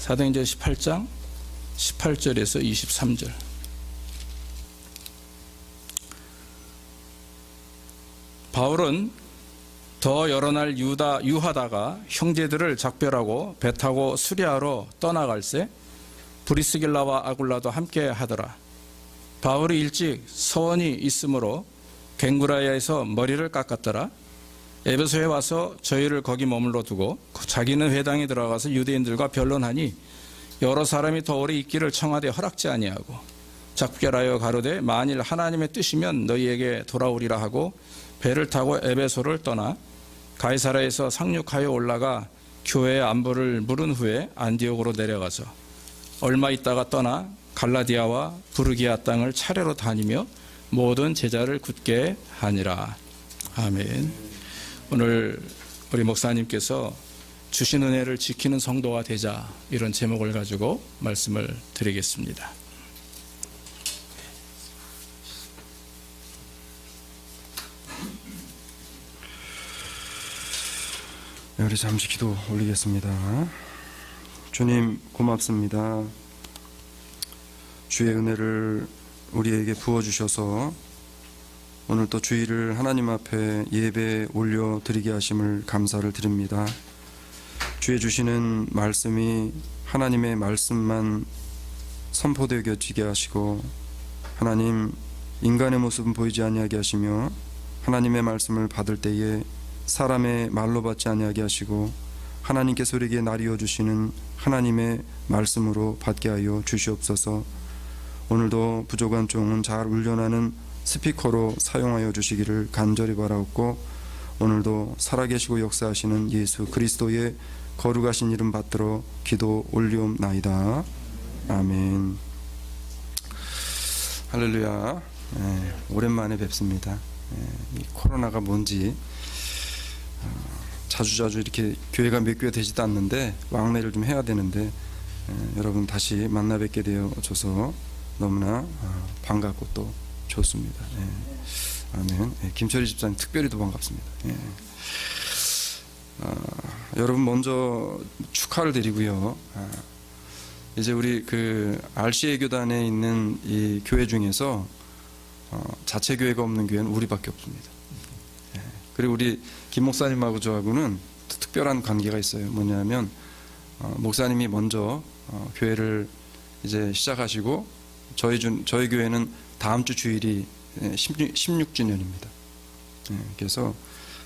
사도행전 18장 18절에서 23절. 바울은 더 여러 날 유하다가 형제들을 작별하고 배 타고 수리아로 떠나갈새 브리스길라와 아굴라도 함께 하더라. 바울이 일찍 서원이 있으므로 갱구라야에서 머리를 깎았더라. 에베소에 와서 저희를 거기 머물러 두고 자기는 회당에 들어가서 유대인들과 변론하니 여러 사람이 더 오래 있기를 청하되 허락지 아니하고 작별하여 가로되 만일 하나님의 뜻이면 너희에게 돌아오리라 하고 배를 타고 에베소를 떠나 가이사라에서 상륙하여 올라가 교회의 안부를 물은 후에 안디옥으로 내려가서 얼마 있다가 떠나 갈라디아와 부르기아 땅을 차례로 다니며 모든 제자를 굳게 하니라. 아멘. 오늘 우리 목사님께서 주신 은혜를 지키는 성도가 되자, 이런 제목을 가지고 말씀을 드리겠습니다. 우리 잠시 기도 올리겠습니다. 주님 고맙습니다. 주의 은혜를 우리에게 부어주셔서 오늘 또 주일을 하나님 앞에 예배 올려드리게 하심을 감사를 드립니다. 주의 주시는 말씀이 하나님의 말씀만 선포되어지게 하시고 하나님 인간의 모습은 보이지 아니하게 하시며 하나님의 말씀을 받을 때에 사람의 말로 받지 아니하게 하시고 하나님께서 우리에게 나리어 주시는 하나님의 말씀으로 받게 하여 주시옵소서. 오늘도 부족한 종은 잘 훈련하는 스피커로 사용하여 주시기를 간절히 바라옵고 오늘도 살아계시고 역사하시는 예수 그리스도의 거룩하신 이름 받들어 기도 올리옵나이다. 아멘. 할렐루야. 오랜만에 뵙습니다. 이 코로나가 뭔지 자주자주 이렇게 교회가 몇 교회 되지도 않는데 왕래를 좀 해야 되는데 여러분 다시 만나 뵙게 되어줘서 너무나 반갑고 또 좋습니다. 아멘. 김철희 집사님 특별히 더 반갑습니다. 여러분 먼저 축하를 드리고요. 이제 우리 그 RCA 교단에 있는 이 교회 중에서 자체 교회가 없는 교회는 우리밖에 없습니다. 그리고 우리 김 목사님하고 저하고는 특별한 관계가 있어요. 뭐냐면 목사님이 먼저 교회를 이제 시작하시고 저희 교회는 다음 주 주일이 16주년입니다. 그래서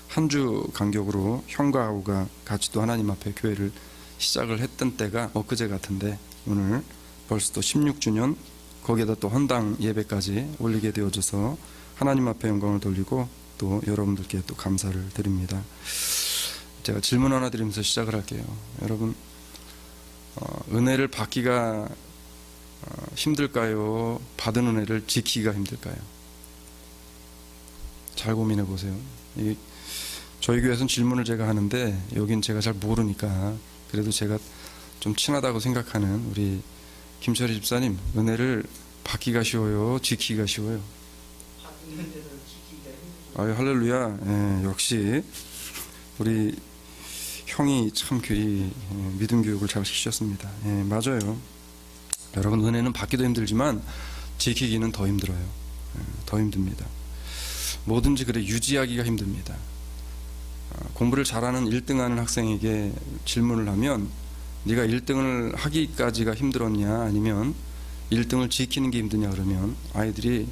한 주 간격으로 형과 아우가 같이 또 하나님 앞에 교회를 시작을 했던 때가 엊그제 같은데 오늘 벌써 또 16주년, 거기에다 또 헌당 예배까지 올리게 되어져서 하나님 앞에 영광을 돌리고 또 여러분들께 또 감사를 드립니다. 제가 질문 하나 드리면서 시작을 할게요. 여러분 은혜를 받기가 힘들까요? 받은 은혜를 지키기가 힘들까요? 잘 고민해 보세요. 저희 교회에서는 질문을 제가 하는데 여긴 제가 잘 모르니까 그래도 제가 좀 친하다고 생각하는 우리 김철희 집사님, 은혜를 받기가 쉬워요? 지키기가 쉬워요? 아유, 할렐루야. 역시 우리 형이 참 믿음 교육을 잘 시키셨습니다. 맞아요. 여러분 은혜는 받기도 힘들지만 지키기는 더 힘들어요. 더 힘듭니다. 뭐든지 그래 유지하기가 힘듭니다. 공부를 잘하는 1등하는 학생에게 질문을 하면 네가 1등을 하기까지가 힘들었냐 아니면 1등을 지키는 게 힘드냐 그러면 아이들이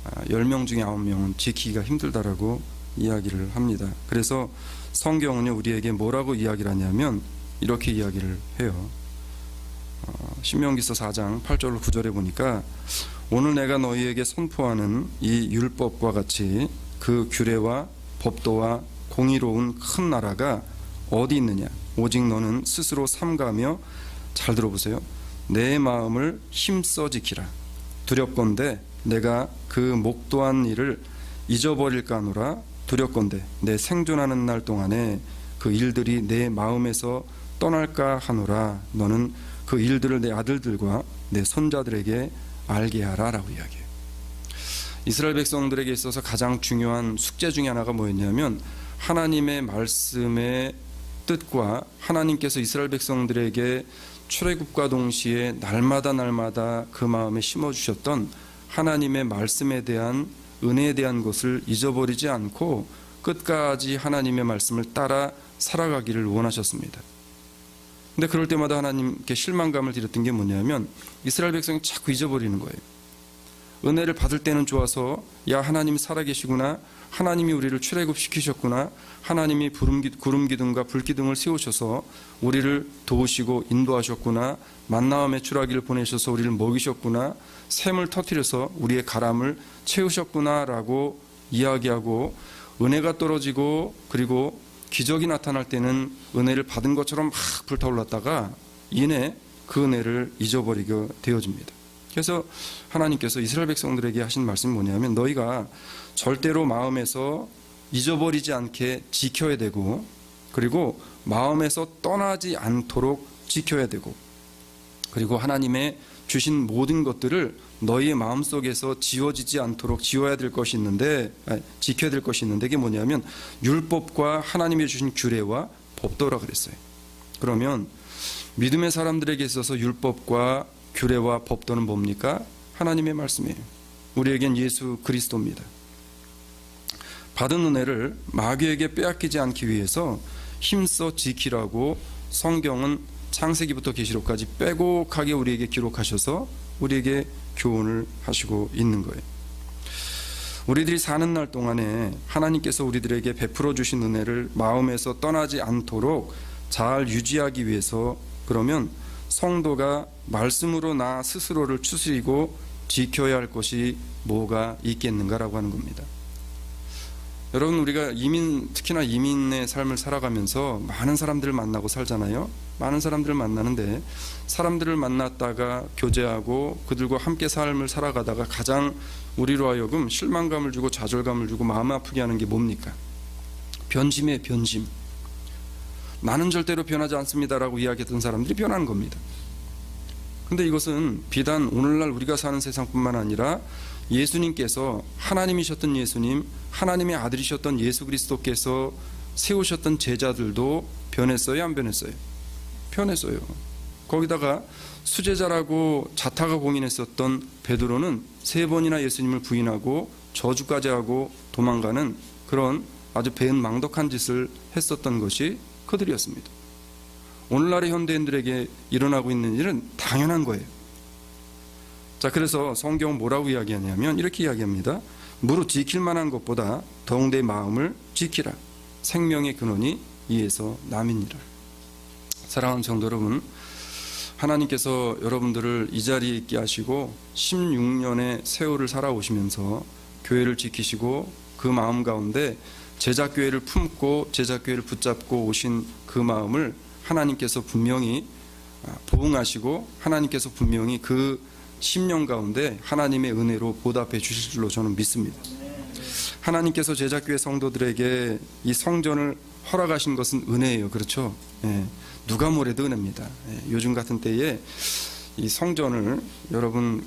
10명 중에 9명은 지키기가 힘들다라고 이야기를 합니다. 그래서 성경은요 우리에게 뭐라고 이야기를 하냐면 이렇게 이야기를 해요. 신명기서 4장 8절 9절에 보니까 오늘 내가 너희에게 선포하는 이 율법과 같이 그 규례와 법도와 공의로운 큰 나라가 어디 있느냐 오직 너는 스스로 삼가며 잘 들어보세요. 내 마음을 힘써 지키라. 두렵건대 내가 그 목도한 일을 잊어버릴까 하노라. 두렵건대 내 생존하는 날 동안에 그 일들이 내 마음에서 떠날까 하노라. 너는 그 일들을 내 아들들과 내 손자들에게 알게 하라 라고 이야기해요. 이스라엘 백성들에게 있어서 가장 중요한 숙제 중에 하나가 뭐였냐면 하나님의 말씀의 뜻과 하나님께서 이스라엘 백성들에게 출애굽과 동시에 날마다 그 마음에 심어주셨던 하나님의 말씀에 대한 은혜에 대한 것을 잊어버리지 않고 끝까지 하나님의 말씀을 따라 살아가기를 원하셨습니다. 근데 그럴 때마다 하나님께 실망감을 드렸던 게 뭐냐면 이스라엘 백성이 자꾸 잊어버리는 거예요. 은혜를 받을 때는 좋아서 야 하나님이 살아계시구나, 하나님이 우리를 출애굽시키셨구나, 하나님이 구름 기둥과 불 기둥을 세우셔서 우리를 도우시고 인도하셨구나, 만나와 메추라기를 보내셔서 우리를 먹이셨구나, 샘을 터뜨려서 우리의 가람을 채우셨구나라고 이야기하고, 은혜가 떨어지고 그리고 기적이 나타날 때는 은혜를 받은 것처럼 막 불타올랐다가 이내 그 은혜를 잊어버리게 되어집니다. 그래서 하나님께서 이스라엘 백성들에게 하신 말씀이 뭐냐면 너희가 절대로 마음에서 잊어버리지 않게 지켜야 되고, 그리고 마음에서 떠나지 않도록 지켜야 되고, 그리고 하나님의 주신 모든 것들을 너희의 마음속에서 지워지지 않도록 지워야 될 것이 있는데, 지켜야 될 것이 있는데, 이게 뭐냐면 율법과 하나님이 주신 규례와 법도라 그랬어요. 그러면 믿음의 사람들에게 있어서 율법과 규례와 법도는 뭡니까? 하나님의 말씀이에요. 우리에겐 예수 그리스도입니다. 받은 은혜를 마귀에게 빼앗기지 않기 위해서 힘써 지키라고 성경은 창세기부터 계시록까지 빼곡하게 우리에게 기록하셔서 우리에게 교훈을 하시고 있는 거예요. 우리들이 사는 날 동안에 하나님께서 우리들에게 베풀어 주신 은혜를 마음에서 떠나지 않도록 잘 유지하기 위해서, 그러면 성도가 말씀으로 나 스스로를 추스리고 지켜야 할 것이 뭐가 있겠는가라고 하는 겁니다. 여러분, 우리가 특히나 이민의 삶을 살아가면서 많은 사람들을 만나고 살잖아요. 많은 사람들을 만나는데 사람들을 만났다가 교제하고 그들과 함께 삶을 살아가다가 가장 우리로 하여금 실망감을 주고 좌절감을 주고 마음 아프게 하는 게 뭡니까? 변심이에요. 변심. 나는 절대로 변하지 않습니다라고 이야기했던 사람들이 변하는 겁니다. 근데 이것은 비단 오늘날 우리가 사는 세상뿐만 아니라 예수님께서, 하나님이셨던 예수님, 하나님의 아들이셨던 예수 그리스도께서 세우셨던 제자들도 변했어요, 안 변했어요? 변했어요. 거기다가 수제자라고 자타가 공인했었던 베드로는 3번이나 예수님을 부인하고 저주까지 하고 도망가는 그런 아주 배은망덕한 짓을 했었던 것이 그들이었습니다. 오늘날의 현대인들에게 일어나고 있는 일은 당연한 거예요. 자, 그래서 성경은 뭐라고 이야기하냐면 이렇게 이야기합니다. 무릇 지킬 만한 것보다 더욱 내 마음을 지키라. 생명의 근원이 이에서 남이니라. 사랑하는 성도 여러분, 하나님께서 여러분들을 이 자리에 있게 하시고 16년의 세월을 살아오시면서 교회를 지키시고 그 마음 가운데 제자교회를 품고 제자교회를 붙잡고 오신 그 마음을 하나님께서 분명히 보응하시고 하나님께서 분명히 그 10년 가운데 하나님의 은혜로 보답해 주실 줄로 저는 믿습니다. 하나님께서 제자교회 성도들에게 이 성전을 허락하신 것은 은혜예요. 그렇죠? 예. 누가 뭐래도 은혜입니다. 예. 요즘 같은 때에 이 성전을 여러분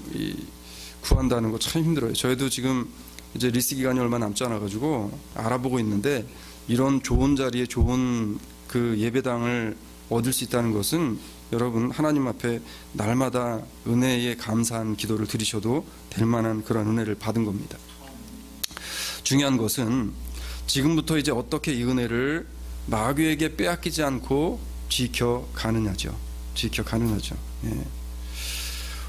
구한다는 거 참 힘들어요. 저희도 지금 이제 리스 기간이 얼마 남지 않아 가지고 알아보고 있는데, 이런 좋은 자리에 좋은 그 예배당을 얻을 수 있다는 것은 여러분 하나님 앞에 날마다 은혜에 감사한 기도를 드리셔도 될 만한 그런 은혜를 받은 겁니다. 중요한 것은 지금부터 이제 어떻게 이 은혜를 마귀에게 빼앗기지 않고 지켜가느냐죠. 지켜가느냐죠. 예.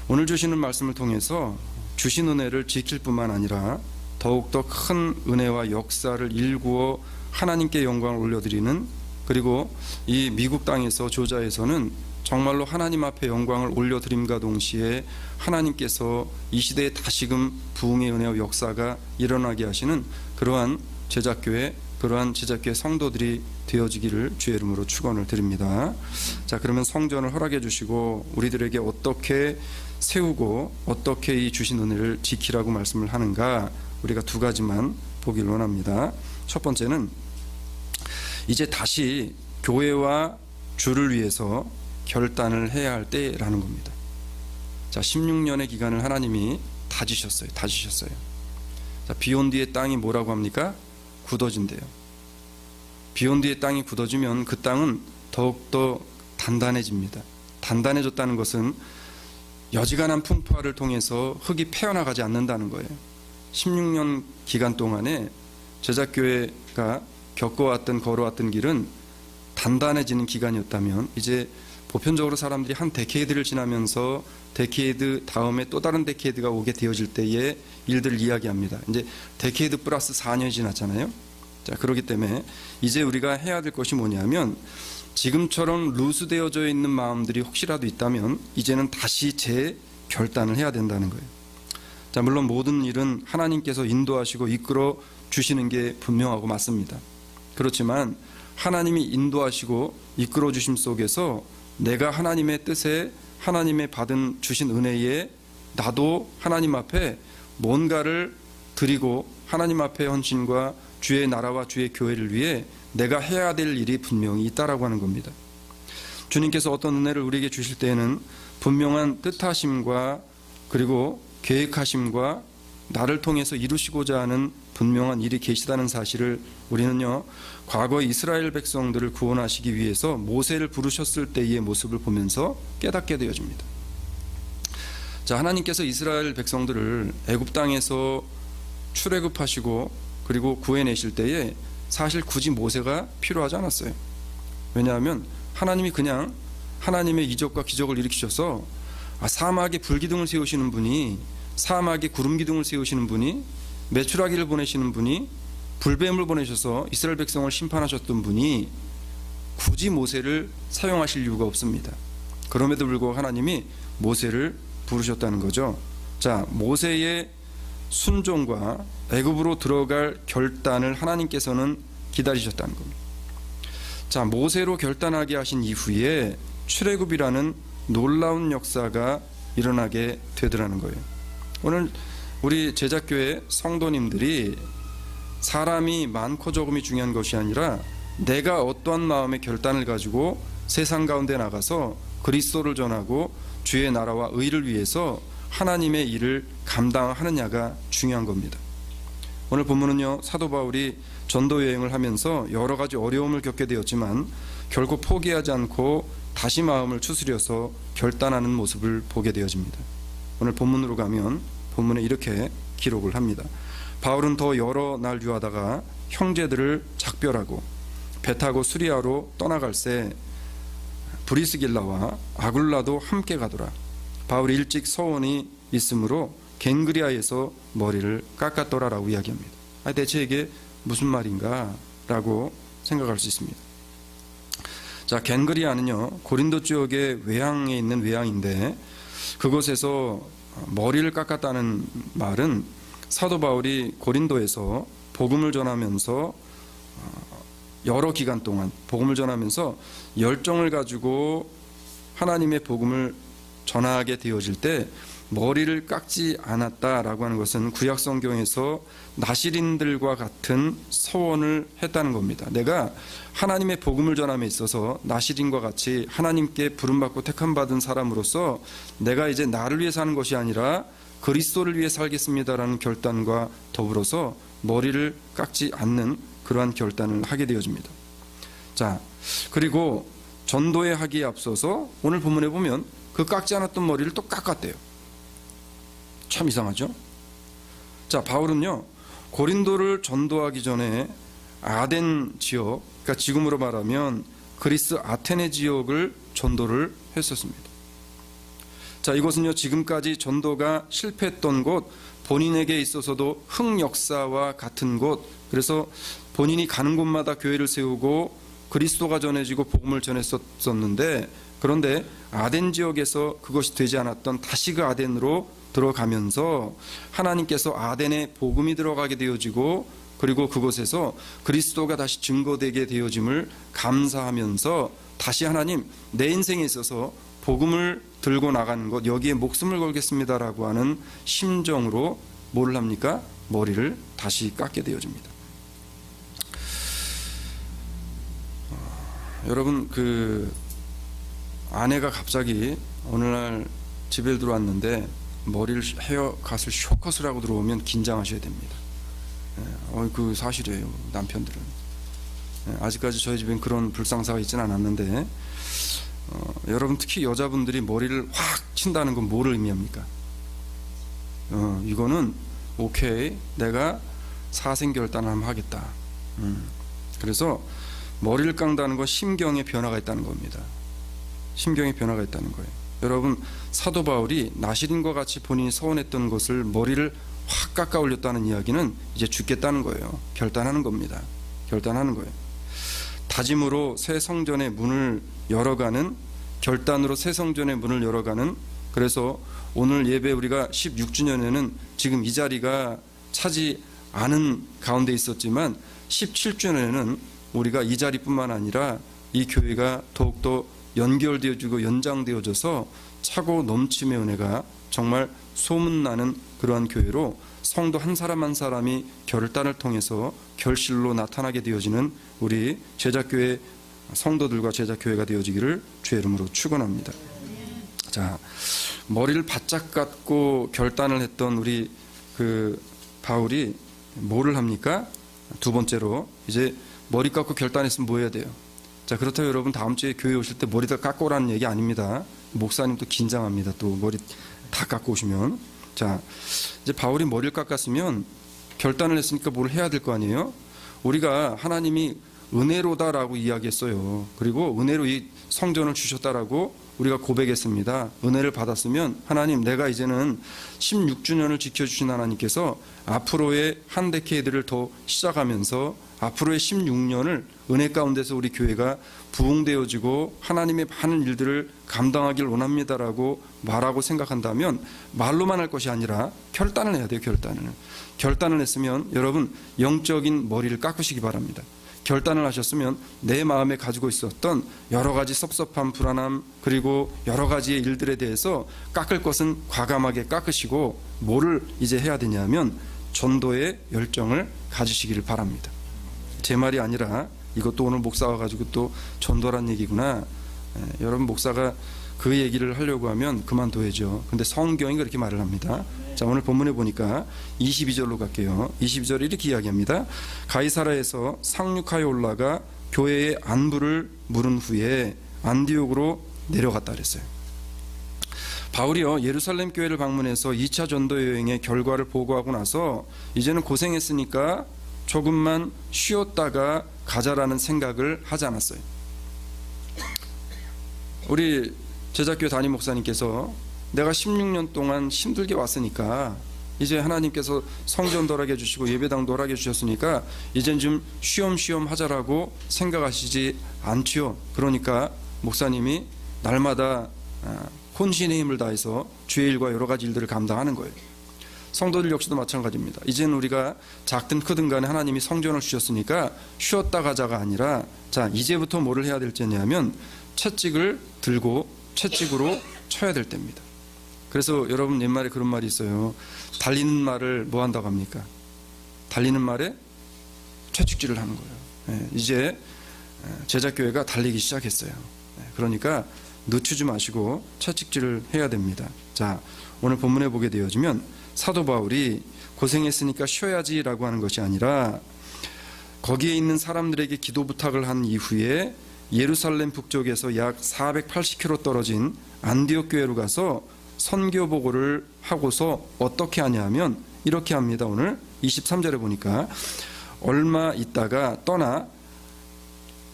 오늘 주시는 말씀을 통해서 주신 은혜를 지킬 뿐만 아니라 더욱더 큰 은혜와 역사를 일구어 하나님께 영광을 올려드리는, 그리고 이 미국 땅에서 조자에서는 정말로 하나님 앞에 영광을 올려드림과 동시에 하나님께서 이 시대에 다시금 부흥의 은혜와 역사가 일어나게 하시는 그러한 제자교회, 그러한 제자교회 성도들이 되어지기를 주의 이름으로 축원을 드립니다. 자, 그러면 성전을 허락해 주시고 우리들에게 어떻게 세우고 어떻게 이 주신 은혜를 지키라고 말씀을 하는가, 우리가 2가지만 보기를 원합니다. 첫 번째는 이제 다시 교회와 주를 위해서 결단을 해야 할 때라는 겁니다. 자, 16년의 기간을 하나님이 다지셨어요. 자, 비온 뒤의 땅이 뭐라고 합니까? 굳어진대요. 비온 뒤의 땅이 굳어지면 그 땅은 더욱더 단단해집니다. 단단해졌다는 것은 여지간한 풍파를 통해서 흙이 패어나가지 않는다는 거예요. 16년 기간 동안에 제작교회가 겪어왔던 걸어왔던 길은 단단해지는 기간이었다면 이제 보편적으로 사람들이 한 데케이드를 지나면서 데케이드 다음에 또 다른 데케이드가 오게 되어질 때의 일들을 이야기합니다. 이제 데케이드 플러스 4년이 지났잖아요. 자, 그렇기 때문에 이제 우리가 해야 될 것이 뭐냐면 지금처럼 루스되어져 있는 마음들이 혹시라도 있다면 이제는 다시 재결단을 해야 된다는 거예요. 자, 물론 모든 일은 하나님께서 인도하시고 이끌어 주시는 게 분명하고 맞습니다. 그렇지만 하나님이 인도하시고 이끌어 주심 속에서 내가 하나님의 뜻에 하나님의 받은 주신 은혜에 나도 하나님 앞에 뭔가를 드리고 하나님 앞에 헌신과 주의 나라와 주의 교회를 위해 내가 해야 될 일이 분명히 있다라고 하는 겁니다. 주님께서 어떤 은혜를 우리에게 주실 때에는 분명한 뜻하심과 그리고 계획하심과 나를 통해서 이루시고자 하는 분명한 일이 계시다는 사실을 우리는요, 과거 이스라엘 백성들을 구원하시기 위해서 모세를 부르셨을 때의 모습을 보면서 깨닫게 되어집니다. 자, 하나님께서 이스라엘 백성들을 애굽 땅에서 출애굽하시고 그리고 구해내실 때에 사실 굳이 모세가 필요하지 않았어요. 왜냐하면 하나님이 그냥 하나님의 이적과 기적을 일으키셔서 사막에 불기둥을 세우시는 분이, 사막에 구름 기둥을 세우시는 분이, 메추라기를 보내시는 분이, 불뱀을 보내셔서 이스라엘 백성을 심판하셨던 분이 굳이 모세를 사용하실 이유가 없습니다. 그럼에도 불구하고 하나님이 모세를 부르셨다는 거죠. 자, 모세의 순종과 애굽으로 들어갈 결단을 하나님께서는 기다리셨다는 겁니다. 자, 모세로 결단하게 하신 이후에 출애굽이라는 놀라운 역사가 일어나게 되더라는 거예요. 오늘 우리 제작교회 성도님들이 사람이 많고 적음이 중요한 것이 아니라 내가 어떠한 마음의 결단을 가지고 세상 가운데 나가서 그리스도를 전하고 주의 나라와 의를 위해서 하나님의 일을 감당하느냐가 중요한 겁니다. 오늘 본문은요, 사도 바울이 전도 여행을 하면서 여러 가지 어려움을 겪게 되었지만 결국 포기하지 않고 다시 마음을 추스려서 결단하는 모습을 보게 되어집니다. 오늘 본문으로 가면 본문에 이렇게 기록을 합니다. 바울은 더 여러 날 유하다가 형제들을 작별하고 배 타고 수리아로 떠나갈새 브리스길라와 아굴라도 함께 가더라. 바울이 일찍 서원이 있으므로 겐그리아에서 머리를 깎았더라라고 이야기합니다. 대체 이게 무슨 말인가 라고 생각할 수 있습니다. 자, 겐그리아는요, 고린도 지역의 외항에 있는 외항인데 그곳에서 머리를 깎았다는 말은 사도 바울이 고린도에서 복음을 전하면서 여러 기간 동안 복음을 전하면서 열정을 가지고 하나님의 복음을 전하게 되어질 때 머리를 깎지 않았다라고 하는 것은 구약 성경에서 나시린들과 같은 서원을 했다는 겁니다. 내가 하나님의 복음을 전함에 있어서 나시린과 같이 하나님께 부름받고 택함받은 사람으로서 내가 이제 나를 위해 사는 것이 아니라 그리스도를 위해 살겠습니다라는 결단과 더불어서 머리를 깎지 않는 그러한 결단을 하게 되어집니다. 자, 그리고 전도에 하기에 앞서서 오늘 본문에 보면 그 깎지 않았던 머리를 또 깎았대요. 참 이상하죠? 자, 바울은요, 고린도를 전도하기 전에 아덴 지역, 그러니까 지금으로 말하면 그리스 아테네 지역을 전도를 했었습니다. 자, 이곳은요, 지금까지 전도가 실패했던 곳, 본인에게 있어서도 흑역사와 같은 곳, 그래서 본인이 가는 곳마다 교회를 세우고 그리스도가 전해지고 복음을 전했었는데, 그런데 아덴 지역에서 그것이 되지 않았던 다시 그 아덴으로 들어가면서 하나님께서 아덴에 복음이 들어가게 되어지고 그리고 그곳에서 그리스도가 다시 증거되게 되어짐을 감사하면서 다시 하나님, 내 인생에 있어서 복음을 들고 나가는 것, 여기에 목숨을 걸겠습니다라고 하는 심정으로 뭘 합니까? 머리를 다시 깎게 되어집니다. 여러분, 그 아내가 갑자기 어느 날 집에 들어왔는데 머리를 헤어컷을 쇼컷을 하고 들어오면 긴장하셔야 됩니다. 그 사실이에요. 남편들은 아직까지 저희 집엔 그런 불상사가 있지는 않았는데 여러분 특히 여자분들이 머리를 확 친다는 건 뭐를 의미합니까? 이거는 오케이, 내가 사생결단을 한번 하겠다. 그래서 머리를 깎는다는 건 심경의 변화가 있다는 겁니다. 심경의 변화가 있다는 거예요. 여러분, 사도 바울이 나실인과 같이 본인이 서원했던 것을 머리를 확 깎아 올렸다는 이야기는 이제 죽겠다는 거예요. 결단하는 겁니다. 결단하는 거예요. 다짐으로 새 성전의 문을 열어가는, 결단으로 새 성전의 문을 열어가는. 그래서 오늘 예배 우리가 16주년에는 지금 이 자리가 차지 않은 가운데 있었지만 17주년에는 우리가 이 자리뿐만 아니라 이 교회가 더욱더 연결되어지고 연장되어져서 차고 넘침의 은혜가 정말 소문나는 그러한 교회로 성도 한 사람 한 사람이 결단을 통해서 결실로 나타나게 되어지는 우리 제자교회 성도들과 제자교회가 되어지기를 주의 이름으로 축원합니다. 자, 머리를 바짝 깎고 결단을 했던 우리 그 바울이 뭐를 합니까? 두 번째로 이제 머리 깎고 결단했으면 뭐 해야 돼요? 자, 그렇다고 여러분 다음 주에 교회 오실 때 머리 다 깎고 오라는 얘기 아닙니다. 목사님 또 긴장합니다. 또 머리 다 깎고 오시면. 자, 이제 바울이 머리를 깎았으면 결단을 했으니까 뭘 해야 될 거 아니에요? 우리가 하나님이 은혜로다라고 이야기했어요. 그리고 은혜로 이 성전을 주셨다라고 우리가 고백했습니다. 은혜를 받았으면 하나님, 내가 이제는 16주년을 지켜주신 하나님께서 앞으로의 한 데케이드를 더 시작하면서 앞으로의 16년을 은혜 가운데서 우리 교회가 부흥되어지고 하나님의 많은 일들을 감당하길 원합니다라고 말하고 생각한다면 말로만 할 것이 아니라 결단을 해야 돼요. 결단을 했으면 여러분 영적인 머리를 깎으시기 바랍니다. 결단을 하셨으면 내 마음에 가지고 있었던 여러 가지 섭섭함, 불안함, 그리고 여러 가지의 일들에 대해서 깎을 것은 과감하게 깎으시고 뭐를 이제 해야 되냐면 전도의 열정을 가지시기를 바랍니다. 제 말이 아니라 이것도 오늘 목사가 가지고 또 전도란 얘기구나. 여러분, 목사가 그 얘기를 하려고 하면 그만둬야죠. 근데 성경이 그렇게 말을 합니다. 자, 오늘 본문에 보니까 22절로 갈게요. 22절에 이렇게 이야기합니다. 가이사라에서 상륙하여 올라가 교회의 안부를 물은 후에 안디옥으로 내려갔다 그랬어요. 바울이요, 예루살렘 교회를 방문해서 2차 전도 여행의 결과를 보고하고 나서 이제는 고생했으니까 조금만 쉬었다가 가자라는 생각을 하지 않았어요. 우리 제자교회 담임 목사님께서 내가 16년 동안 힘들게 왔으니까 이제 하나님께서 성전도 하게 해주시고 예배당도 하게 해주셨으니까 이젠 좀 쉬엄쉬엄 하자라고 생각하시지 않지요. 그러니까 목사님이 날마다 혼신의 힘을 다해서 주의 일과 여러 가지 일들을 감당하는 거예요. 성도들 역시도 마찬가지입니다. 이제는 우리가 작든 크든 간에 하나님이 성전을 주셨으니까 쉬었다 가자가 아니라, 자, 이제부터 뭐를 해야 될지냐면 채찍을 들고 채찍으로 쳐야 될 때입니다. 그래서 여러분 옛말에 그런 말이 있어요. 달리는 말을 뭐 한다고 합니까? 달리는 말에 채찍질을 하는 거예요. 이제 제자교회가 달리기 시작했어요. 그러니까 늦추지 마시고 채찍질을 해야 됩니다. 자, 오늘 본문에 보게 되어지면 사도 바울이 고생했으니까 쉬어야지라고 하는 것이 아니라 거기에 있는 사람들에게 기도 부탁을 한 이후에 예루살렘 북쪽에서 약 480km 떨어진 안디옥 교회로 가서 선교 보고를 하고서 어떻게 하냐면 이렇게 합니다. 오늘 23절에 보니까 얼마 있다가 떠나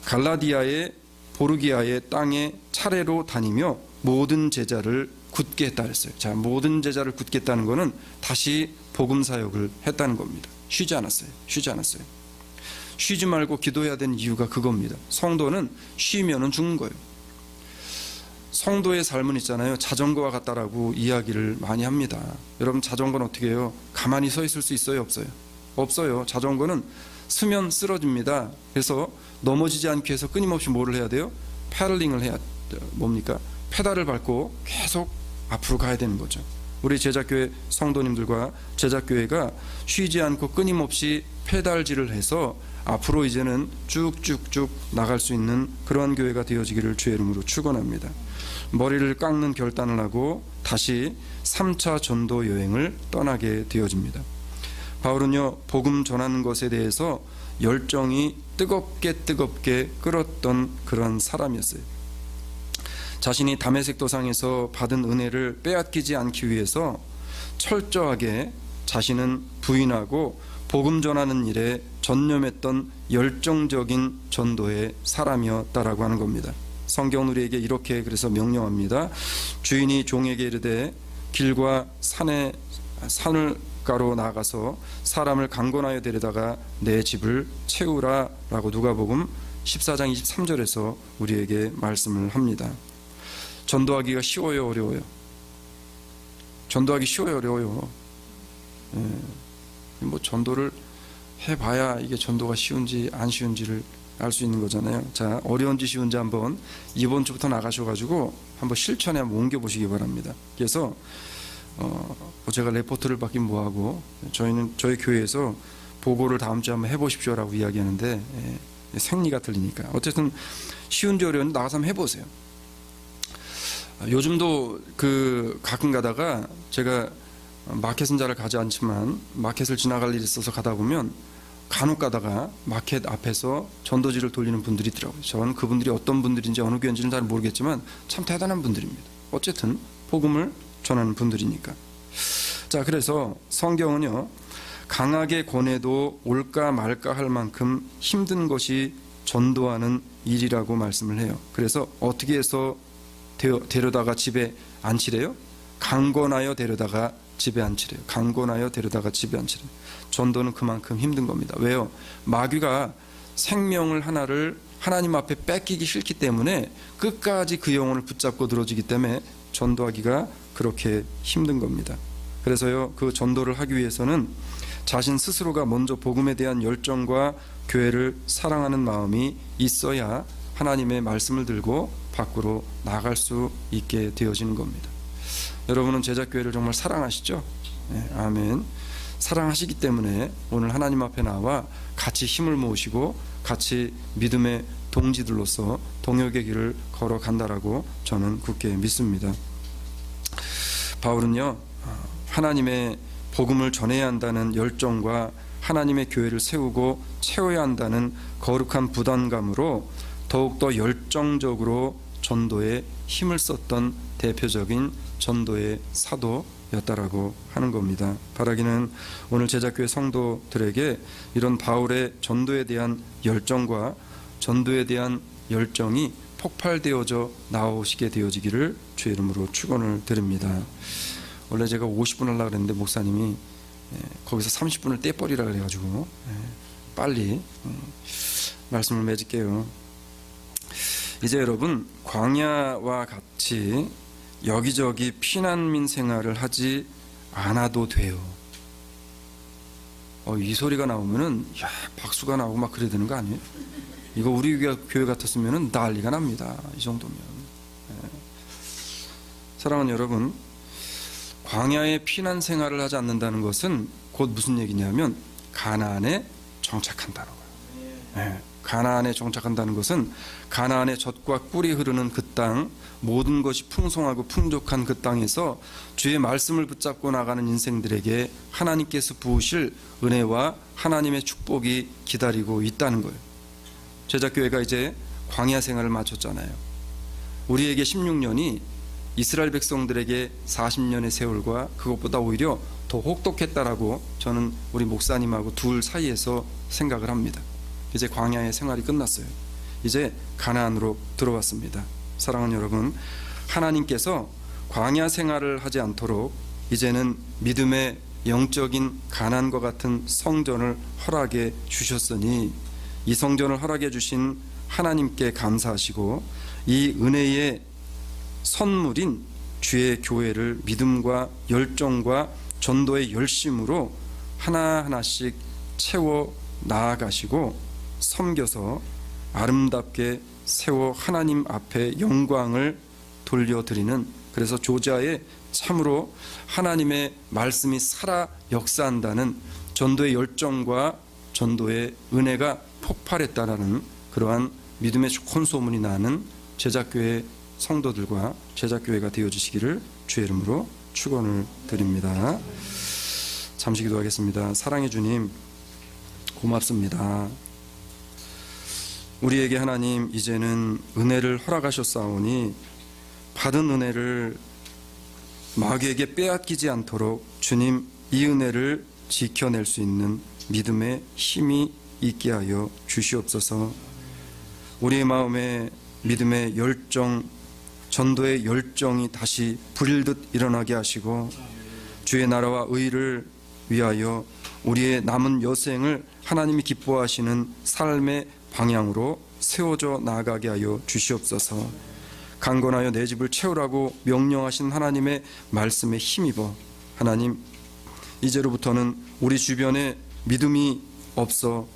갈라디아의 보르기아의 땅에 차례로 다니며 모든 제자를 굳게 했다 그랬어요. 자, 모든 제자를 굳게 했다는 것은 다시 복음 사역을 했다는 겁니다. 쉬지 않았어요. 쉬지 말고 기도해야 되는 이유가 그겁니다. 성도는 쉬면은 죽는 거예요. 성도의 삶은 있잖아요. 자전거와 같다라고 이야기를 많이 합니다. 여러분, 자전거는 어떻게 해요? 가만히 서 있을 수 있어요? 없어요? 없어요. 자전거는 쓰면 쓰러집니다. 그래서 넘어지지 않기 위해서 끊임없이 뭐를 해야 돼요? 패들링을 해야 돼요. 뭡니까? 페달을 밟고 계속 앞으로 가야 되는 거죠. 우리 제자교회 성도님들과 제자교회가 쉬지 않고 끊임없이 페달질을 해서 앞으로 이제는 쭉쭉쭉 나갈 수 있는 그러한 교회가 되어지기를 주의 이름으로 축원합니다. 머리를 깎는 결단을 하고 다시 3차 전도 여행을 떠나게 되어집니다. 바울은요, 복음 전하는 것에 대해서 열정이 뜨겁게 끓었던 그런 사람이었어요. 자신이 다메섹 도상에서 받은 은혜를 빼앗기지 않기 위해서 철저하게 자신은 부인하고 복음 전하는 일에 전념했던 열정적인 전도의 사람이었다라고 하는 겁니다. 성경은 우리에게 이렇게 그래서 명령합니다. 주인이 종에게 이르되 길과 산을가로 나가서 사람을 강권하여 데려다가 내 집을 채우라 라고 누가복음 14장 23절에서 우리에게 말씀을 합니다. 전도하기가 쉬워요, 어려워요? 전도하기 쉬워요, 어려워요? 뭐 전도를 해봐야 이게 전도가 쉬운지 안 쉬운지를 알 수 있는 거잖아요. 자, 어려운지 쉬운지 한번 이번 주부터 나가셔가지고 한번 실천에 한번 옮겨보시기 바랍니다. 그래서 제가 레포트를 받긴 뭐하고 저희 교회에서 보고를 다음 주에 한번 해보십시오라고 이야기하는데 생리가 틀리니까 어쨌든 쉬운지 어려운지 나가서 한번 해보세요. 요즘도 가끔 가다가 제가 마켓은 잘 가지 않지만 마켓을 지나갈 일이 있어서 가다 보면 간혹 가다가 마켓 앞에서 전도지를 돌리는 분들이 있더라고요. 저는 그분들이 어떤 분들인지 어느 교회인지는 잘 모르겠지만 참 대단한 분들입니다. 어쨌든 복음을 전하는 분들이니까. 자, 그래서 성경은요, 강하게 권해도 올까 말까 할 만큼 힘든 것이 전도하는 일이라고 말씀을 해요. 그래서 어떻게 해서 데려다가 집에 앉히래요? 강권하여 데려다가 집에 앉히래요. 강권하여 데려다가 집에 앉히래요. 전도는 그만큼 힘든 겁니다. 왜요? 마귀가 생명을 하나를 하나님 앞에 뺏기기 싫기 때문에 끝까지 그 영혼을 붙잡고 늘어지기 때문에 전도하기가 그렇게 힘든 겁니다. 그래서요, 그 전도를 하기 위해서는 자신 스스로가 먼저 복음에 대한 열정과 교회를 사랑하는 마음이 있어야 하나님의 말씀을 들고 밖으로 나갈 수 있게 되어지는 겁니다. 여러분은 제자교회를 정말 사랑하시죠? 네, 아멘. 사랑하시기 때문에 오늘 하나님 앞에 나와 같이 힘을 모으시고 같이 믿음의 동지들로서 동역의 길을 걸어간다라고 저는 굳게 믿습니다. 바울은요, 하나님의 복음을 전해야 한다는 열정과 하나님의 교회를 세우고 채워야 한다는 거룩한 부담감으로 더욱더 열정적으로 전도에 힘을 썼던 대표적인 전도의 사도였다라고 하는 겁니다. 바라기는 오늘 제자교회 성도들에게 이런 바울의 전도에 대한 열정과 전도에 대한 열정이 폭발되어져 나오시게 되어지기를 주의 이름으로 축원을 드립니다. 원래 제가 50분 하려고 그랬는데 목사님이 거기서 30분을 떼버리라 그래가지고 빨리 말씀을 맺을게요. 이제 여러분, 광야와 같이 여기저기 피난민 생활을 하지 않아도 돼요. 이 소리가 나오면은 박수가 나오고 막 그래야 되는 거 아니에요? 이거 우리 교회 같았으면은 난리가 납니다. 이 정도면. 사랑하는 여러분, 광야에 피난 생활을 하지 않는다는 것은 곧 무슨 얘기냐면 가나안에 정착한다는 거예요. 가나안에 정착한다는 것은 가나안의 젖과 꿀이 흐르는 그 땅, 모든 것이 풍성하고 풍족한 그 땅에서 주의 말씀을 붙잡고 나가는 인생들에게 하나님께서 부으실 은혜와 하나님의 축복이 기다리고 있다는 거예요. 제자교회가 이제 광야 생활을 마쳤잖아요. 우리에게 16년이 이스라엘 백성들에게 40년의 세월과 그것보다 오히려 더 혹독했다라고 저는 우리 목사님하고 둘 사이에서 생각을 합니다. 이제 광야의 생활이 끝났어요. 이제 가나안으로 들어왔습니다. 사랑하는 여러분, 하나님께서 광야 생활을 하지 않도록 이제는 믿음의 영적인 가나안과 같은 성전을 허락해 주셨으니 이 성전을 허락해 주신 하나님께 감사하시고 이 은혜의 선물인 주의 교회를 믿음과 열정과 전도의 열심으로 하나하나씩 채워 나아가시고 섬겨서 아름답게 세워 하나님 앞에 영광을 돌려드리는, 그래서 조지아에 참으로 하나님의 말씀이 살아 역사한다는 전도의 열정과 전도의 은혜가 폭발했다라는 그러한 믿음의 좋은 소문이 나는 제자교회 성도들과 제자교회가 되어주시기를 주의 이름으로 축원을 드립니다. 잠시 기도하겠습니다. 사랑의 주님, 고맙습니다. 우리에게 하나님 이제는 은혜를 허락하셨사오니 받은 은혜를 마귀에게 빼앗기지 않도록 주님 이 은혜를 지켜낼 수 있는 믿음의 힘이 있게 하여 주시옵소서. 우리의 마음에 믿음의 열정, 전도의 열정이 다시 불일듯 일어나게 하시고 주의 나라와 의를 위하여 우리의 남은 여생을 하나님이 기뻐하시는 삶의 방향으로 세워져 나아가게 하여 주시옵소서. 강건하여 내 집을 채우라고 명령하신 하나님의 말씀에 힘입어 하나님, 이제로부터는 우리 주변에 믿음이 없어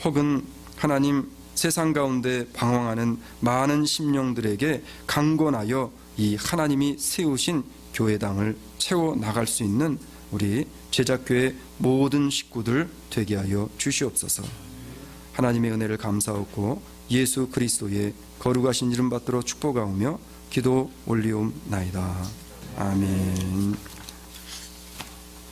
혹은 하나님 세상 가운데 방황하는 많은 심령들에게 강건하여 이 하나님이 세우신 교회당을 채워 나갈 수 있는 우리 제작교회 모든 식구들 되게 하여 주시옵소서. 하나님의 은혜를 감사하고 예수 그리스도의 거룩하신 이름 받들어 축복하오며 기도 올리옵나이다. 아멘.